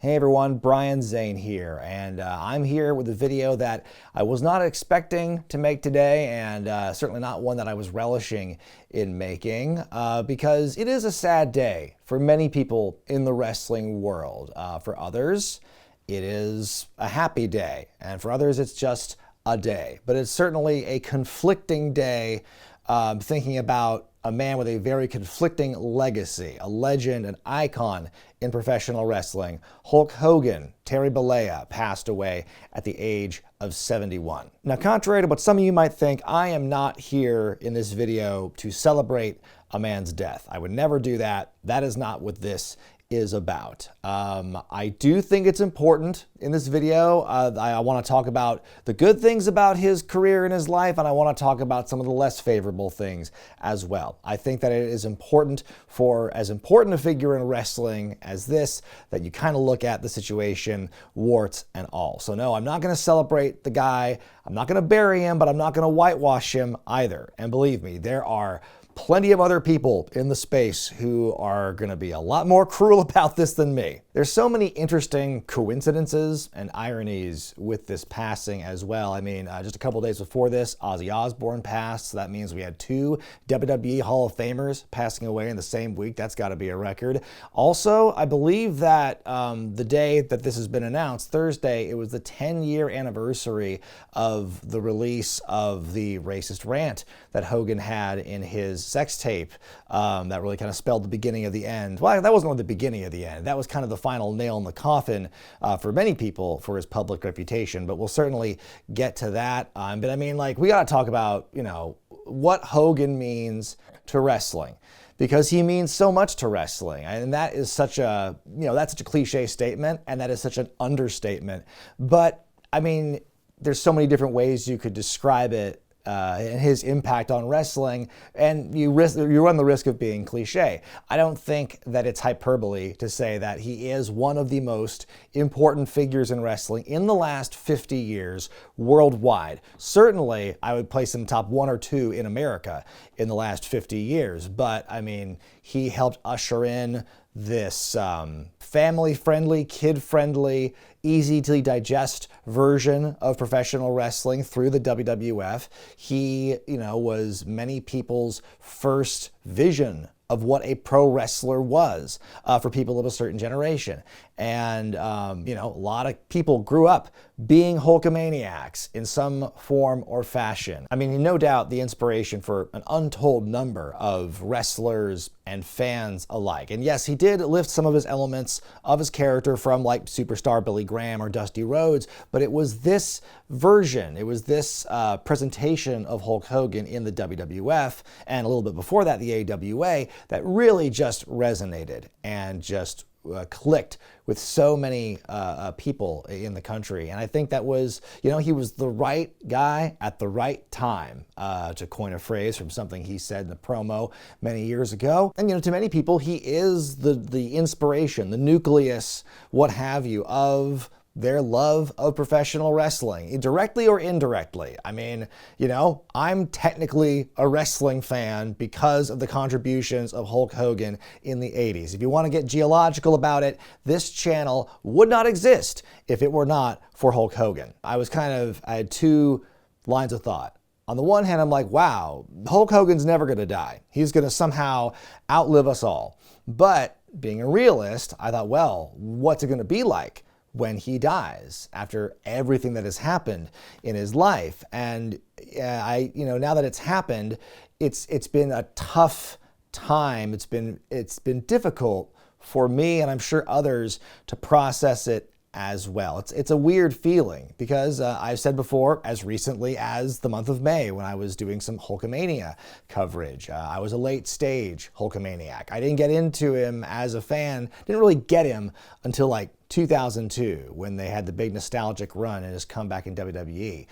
Hey everyone, Brian Zane here, and I'm here with a video that I was not expecting to make today, and certainly not one that I was relishing in making, because it is a sad day for many people in the wrestling world. For others, it is a happy day, and for others, it's just a day. But it's certainly a conflicting day, thinking about a man with a very conflicting legacy, a legend, an icon in professional wrestling. Hulk Hogan, Terry Bollea, passed away at the age of 71. Now, contrary to what some of you might think, I am not here in this video to celebrate a man's death. I would never do that. That is not what this is about. I do think it's important in this video. I want to talk about the good things about his career and his life, and I want to talk about some of the less favorable things as well. I think that it is important for as important a figure in wrestling as this, that you kind of look at the situation, warts and all. So no, I'm not going to celebrate the guy. I'm not going to bury him, but I'm not going to whitewash him either. And believe me, there are plenty of other people in the space who are going to be a lot more cruel about this than me. There's so many interesting coincidences and ironies with this passing as well. I mean, just a couple days before this, Ozzy Osbourne passed, so that means we had two WWE Hall of Famers passing away in the same week. That's got to be a record. Also, I believe that the day that this has been announced, Thursday, it was the 10-year anniversary of the release of the racist rant that Hogan had in his sex tape that really kind of spelled the beginning of the end. Well, that wasn't really the beginning of the end. That was kind of the final nail in the coffin for many people for his public reputation, but we'll certainly get to that. But I mean, like, we got to talk about, what Hogan means to wrestling, because he means so much to wrestling. And that is such a, that's such a cliche statement, and that is such an understatement. But I mean, there's so many different ways you could describe it, and his impact on wrestling, and you run the risk of being cliche. I don't think that it's hyperbole to say that he is one of the most important figures in wrestling in the last 50 years worldwide. Certainly, I would place him top 1 or 2 in America in the last 50 years, but I mean, he helped usher in this family-friendly, kid-friendly, easy-to-digest version of professional wrestling through the WWF. He, was many people's first vision of what a pro wrestler was for people of a certain generation. And, a lot of people grew up being Hulkamaniacs in some form or fashion. I mean, no doubt the inspiration for an untold number of wrestlers and fans alike. And yes, he did lift some of his elements of his character from like superstar Billy Graham or Dusty Rhodes, but it was this version, it was this presentation of Hulk Hogan in the WWF, and a little bit before that, the AWA, that really just resonated and just clicked with so many people in the country. And I think that was, he was the right guy at the right time, to coin a phrase from something he said in a promo many years ago. And, to many people, he is the inspiration, the nucleus, what have you, of their love of professional wrestling, directly or indirectly. I mean, I'm technically a wrestling fan because of the contributions of Hulk Hogan in the 80s. If you want to get geological about it, this channel would not exist if it were not for Hulk Hogan. I had two lines of thought. On the one hand, I'm like, wow, Hulk Hogan's never going to die. He's going to somehow outlive us all. But being a realist, I thought, well, what's it going to be like when he dies after everything that has happened in his life? And now that it's happened, it's been a tough time. It's been difficult for me, and I'm sure others, to process it as well. It's a weird feeling because I've said before, as recently as the month of May when I was doing some Hulkamania coverage, I was a late stage Hulkamaniac. I didn't get into him as a fan, didn't really get him until like 2002, when they had the big nostalgic run and his comeback in WWE.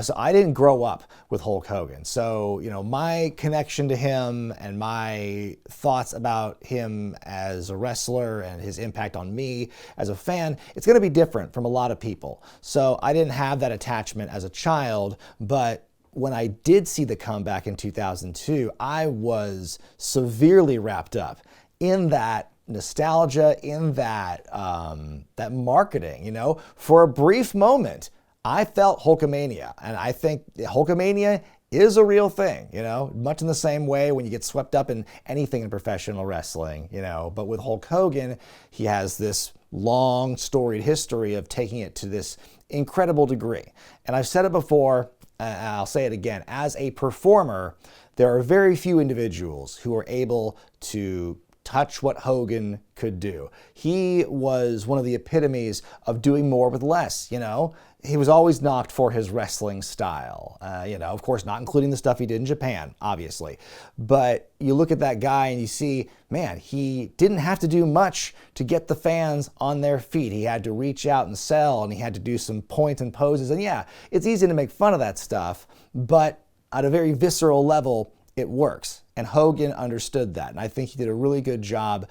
So I didn't grow up with Hulk Hogan. So, my connection to him and my thoughts about him as a wrestler and his impact on me as a fan, it's going to be different from a lot of people. So I didn't have that attachment as a child, but when I did see the comeback in 2002, I was severely wrapped up in that nostalgia, in that that marketing. You know, for a brief moment, I felt Hulkamania, and I think Hulkamania is a real thing, you know, much in the same way when you get swept up in anything in professional wrestling, you know. But with Hulk Hogan, he has this long storied history of taking it to this incredible degree. And I've said it before, and I'll say it again, as a performer, there are very few individuals who are able to touch what Hogan could do. He was one of the epitomes of doing more with less, you know. He was always knocked for his wrestling style, you know, of course, not including the stuff he did in Japan, obviously. But you look at that guy and you see, man, he didn't have to do much to get the fans on their feet. He had to reach out and sell, and he had to do some points and poses. And yeah, it's easy to make fun of that stuff, but at a very visceral level, it works. And Hogan understood that. And I think he did a really good job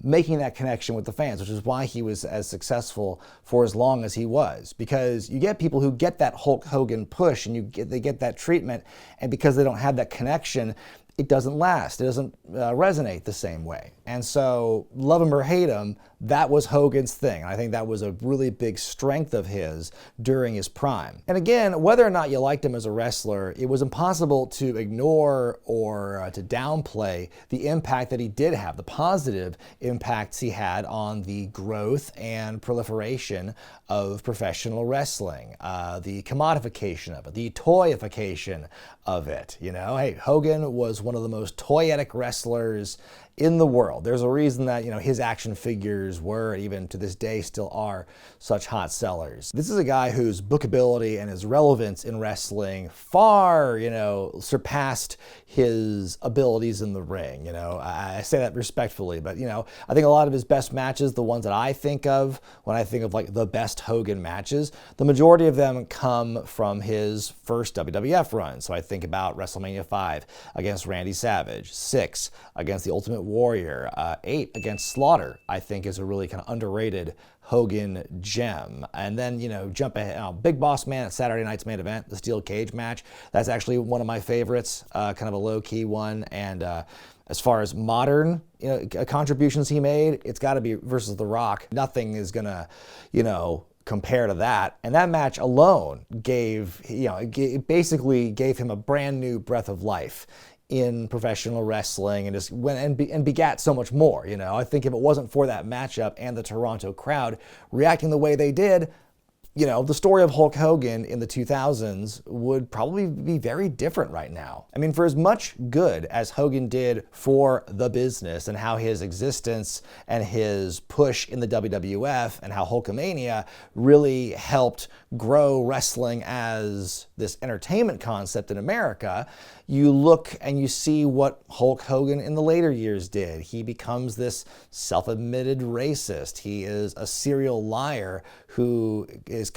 making that connection with the fans, which is why he was as successful for as long as he was. Because you get people who get that Hulk Hogan push, and they get that treatment, and because they don't have that connection, it doesn't last. It doesn't resonate the same way. And so, love him or hate him, that was Hogan's thing. I think that was a really big strength of his during his prime. And again, whether or not you liked him as a wrestler, it was impossible to ignore or to downplay the impact that he did have, the positive impacts he had on the growth and proliferation of professional wrestling, the commodification of it, the toyification of it. You know, hey, Hogan was one of the most toyetic wrestlers in the world. There's a reason that, you know, his action figures were, even to this day still are, such hot sellers. This is a guy whose bookability and his relevance in wrestling far, you know, surpassed his abilities in the ring. You know, I say that respectfully, but, you know, I think a lot of his best matches, the ones that I think of when I think of like the best Hogan matches, the majority of them come from his first WWF run. So I think about WrestleMania 5 against Randy Savage, 6 against the Ultimate Warrior, 8 against Slaughter, I think is a really kind of underrated Hogan gem. And then, you know, jump ahead, Big Boss Man at Saturday night's main event, the steel cage match. That's actually one of my favorites, kind of a low-key one. And as far as modern, you know, contributions he made, it's got to be versus The Rock. Nothing is gonna, you know, compare to that. And that match alone gave, you know, it basically gave him a brand new breath of life in professional wrestling, and just went and begat so much more. You know, I think if it wasn't for that matchup and the Toronto crowd reacting the way they did, you know, the story of Hulk Hogan in the 2000s would probably be very different right now. I mean, for as much good as Hogan did for the business, and how his existence and his push in the WWF and how Hulkamania really helped grow wrestling as this entertainment concept in America, you look and you see what Hulk Hogan in the later years did. He becomes this self-admitted racist. He is a serial liar who was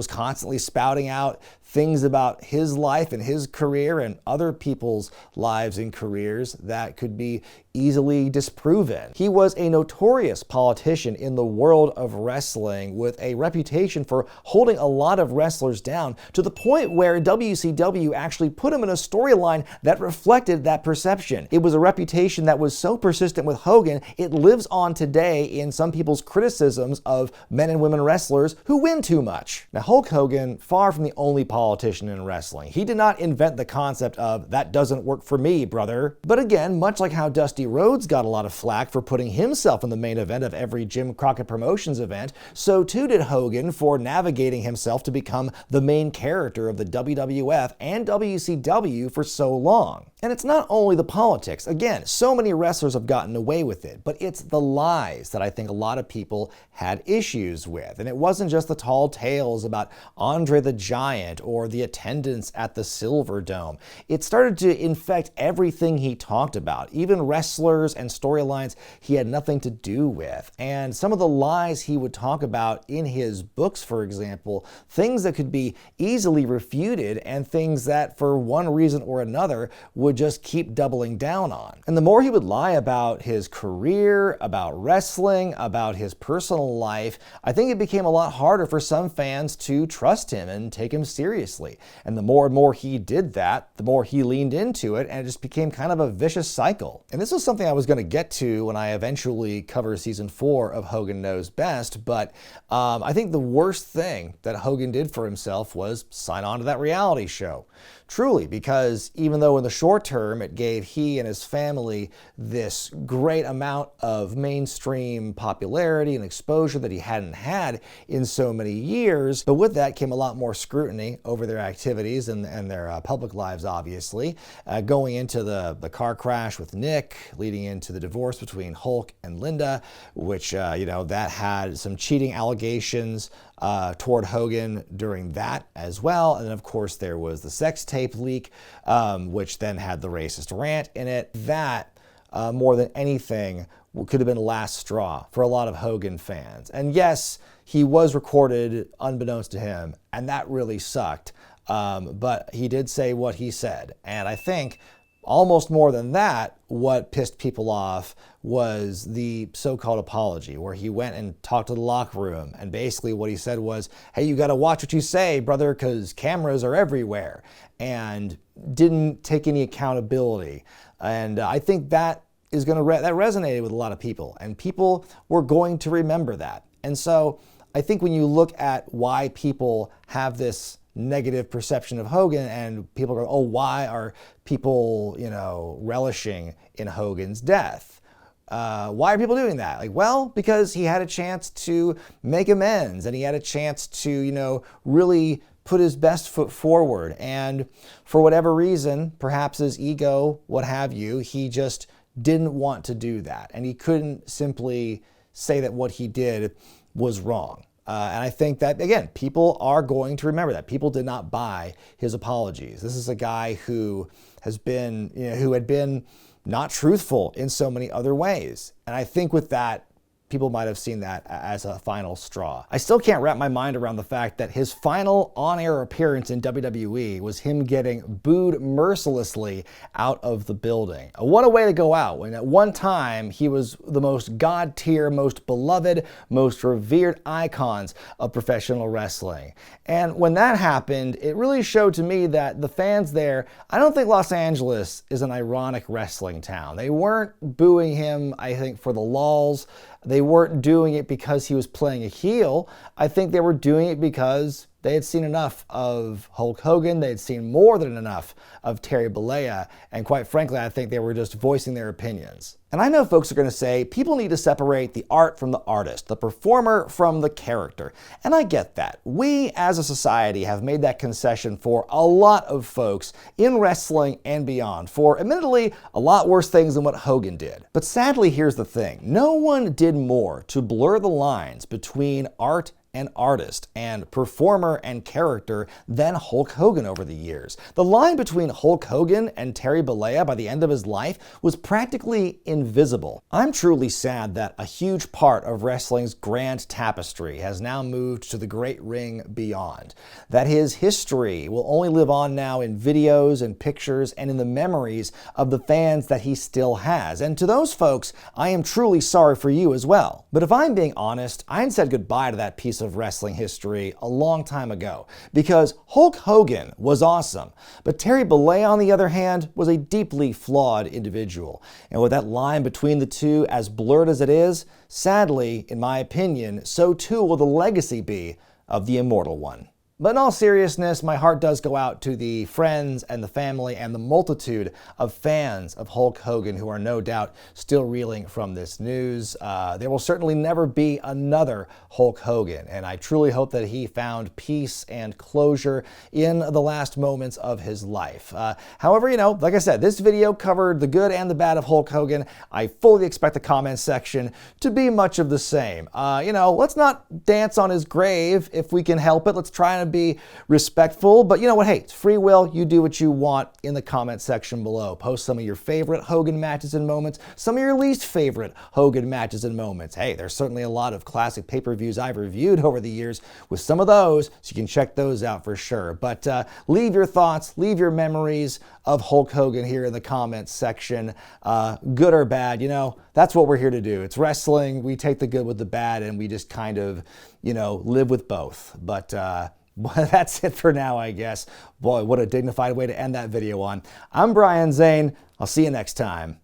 constantly spouting out things about his life and his career and other people's lives and careers that could be easily disproven. He was a notorious politician in the world of wrestling, with a reputation for holding a lot of wrestlers down, to the point where WCW actually put him in a storyline that reflected that perception. It was a reputation that was so persistent with Hogan, it lives on today in some people's criticisms of men and women wrestlers who win too much. Now, Hulk Hogan, far from the only politician in wrestling. He did not invent the concept of, that doesn't work for me, brother. But again, much like how Dusty Rhodes got a lot of flack for putting himself in the main event of every Jim Crockett Promotions event, so too did Hogan for navigating himself to become the main character of the WWF and WCW for so long. And it's not only the politics. Again, so many wrestlers have gotten away with it, but it's the lies that I think a lot of people had issues with. And it wasn't just the tall tales about Andre the Giant or the attendance at the Silver Dome. It started to infect everything he talked about, even wrestlers and storylines he had nothing to do with. And some of the lies he would talk about in his books, for example, things that could be easily refuted and things that for one reason or another would just keep doubling down on. And the more he would lie about his career, about wrestling, about his personal life, I think it became a lot harder for some fans to trust him and take him seriously. And the more and more he did that, the more he leaned into it, and it just became kind of a vicious cycle. And this is is something I was going to get to when I eventually cover season 4 of Hogan Knows Best, but I think the worst thing that Hogan did for himself was sign on to that reality show. Truly, because even though in the short term it gave he and his family this great amount of mainstream popularity and exposure that he hadn't had in so many years, but with that came a lot more scrutiny over their activities and their public lives, obviously. Going into the car crash with Nick, leading into the divorce between Hulk and Linda, which, that had some cheating allegations toward Hogan during that as well. And then, of course, there was the sex tape leak, which then had the racist rant in it. That, more than anything, could have been the last straw for a lot of Hogan fans. And yes, he was recorded unbeknownst to him, and that really sucked. But he did say what he said. And I think almost more than that, what pissed people off was the so-called apology, where he went and talked to the locker room, and basically what he said was, hey, you got to watch what you say, brother, because cameras are everywhere, and didn't take any accountability. And I think that is going to that resonated with a lot of people, and people were going to remember that. And so I think when you look at why people have this negative perception of Hogan, and people go, oh, why are people, relishing in Hogan's death? Why are people doing that? Well, because he had a chance to make amends, and he had a chance to, really put his best foot forward. And for whatever reason, perhaps his ego, what have you, he just didn't want to do that. And he couldn't simply say that what he did was wrong. And I think that, again, people are going to remember that. People did not buy his apologies. This is a guy who has been, who had been not truthful in so many other ways. And I think with that, people might have seen that as a final straw. I still can't wrap my mind around the fact that his final on-air appearance in WWE was him getting booed mercilessly out of the building. What a way to go out, when at one time he was the most god-tier, most beloved, most revered icons of professional wrestling. And when that happened, it really showed to me that the fans there, I don't think Los Angeles is an ironic wrestling town. They weren't booing him, I think, for the lulz. They weren't doing it because he was playing a heel. I think they were doing it because they had seen enough of Hulk Hogan. They had seen more than enough of Terry Bollea. And quite frankly, I think they were just voicing their opinions. And I know folks are going to say, people need to separate the art from the artist, the performer from the character. And I get that. We as a society have made that concession for a lot of folks in wrestling and beyond, for admittedly a lot worse things than what Hogan did. But sadly, here's the thing. No one did more to blur the lines between art and artist and performer and character than Hulk Hogan over the years. The line between Hulk Hogan and Terry Bollea by the end of his life was practically invisible. I'm truly sad that a huge part of wrestling's grand tapestry has now moved to the great ring beyond. That his history will only live on now in videos and pictures and in the memories of the fans that he still has. And to those folks, I am truly sorry for you as well. But if I'm being honest, I said goodbye to that piece of wrestling history a long time ago, because Hulk Hogan was awesome, but Terry Bollea, on the other hand, was a deeply flawed individual. And with that line between the two as blurred as it is, sadly, in my opinion, so too will the legacy be of the immortal one. But in all seriousness, my heart does go out to the friends and the family and the multitude of fans of Hulk Hogan who are no doubt still reeling from this news. There will certainly never be another Hulk Hogan, and I truly hope that he found peace and closure in the last moments of his life. However, like I said, this video covered the good and the bad of Hulk Hogan. I fully expect the comment section to be much of the same. Let's not dance on his grave if we can help it. Let's try and be respectful, but you know what? Hey, it's free will. You do what you want in the comment section below. Post some of your favorite Hogan matches and moments, some of your least favorite Hogan matches and moments. Hey, there's certainly a lot of classic pay-per-views I've reviewed over the years with some of those, so you can check those out for sure. But leave your thoughts, leave your memories of Hulk Hogan here in the comments section, good or bad. That's what we're here to do. It's wrestling. We take the good with the bad, and we just kind of, live with both. But that's it for now, I guess. Boy, what a dignified way to end that video on. I'm Brian Zane. I'll see you next time.